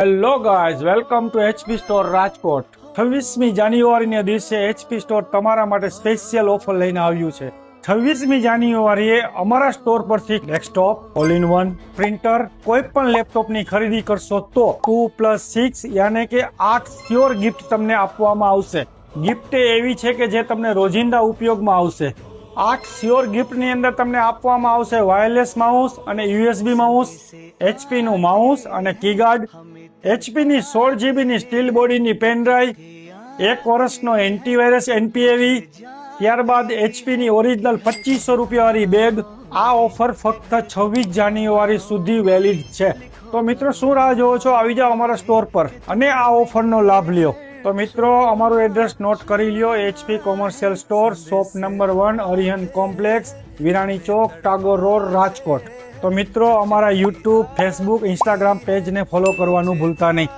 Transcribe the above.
Hello guys, welcome to HP store Rajkot. 26મી જાન્યુઆરીના દિવસે એચપી સ્ટોર તમારા માટે સ્પેશિયલ ઓફર લઈને આવ્યું છે. 26મી જાન્યુઆરીએ અમારા સ્ટોર પરથી desktop, all in one, printer, કોઈ પણ લેપટોપની ખરીદી કરશો તો 2+6 યાને કે 8 સ્યોર ગિફ્ટ તમને આપવામાં આવશે. ગિફ્ટ એવી છે કે જે તમને રોજિંદા ઉપયોગમાં આવશે. 8 સ્યોર ગિફ્ટની અંદર તમને આપવામાં આવશે વાયરલેસ માઉસ અને યુએસબી માઉસ, HP નું માઉસ અને કીગાર્ડ, HP ની 16 GB ની સ્ટીલ બોડીની પેન ડ્રાઈવ, 1 વર્ષનો એન્ટીવાયરસ NPAV, ત્યારબાદ HP ની ઓરિજિનલ 2500 રૂપિયા વાળી બેગ. આ ઓફર ફક્ત 26 જાન્યુઆરી સુધી વેલિડ છે. તો મિત્રો શું રાહ જોવો છો? આવી જાઓ અમારા સ્ટોર પર અને આ ઓફરનો લાભ લ્યો. તો મિત્રો અમારું એડ્રેસ નોટ કરી લ્યો. HP commercial store, shop number 1, Arihant complex, Virani Chowk, Tagore road, Rajkot. તો મિત્રો અમારા યુટ્યુબ, ફેસબુક, ઇન્સ્ટાગ્રામ પેજને ફોલો કરવાનું ભૂલતા નહીં.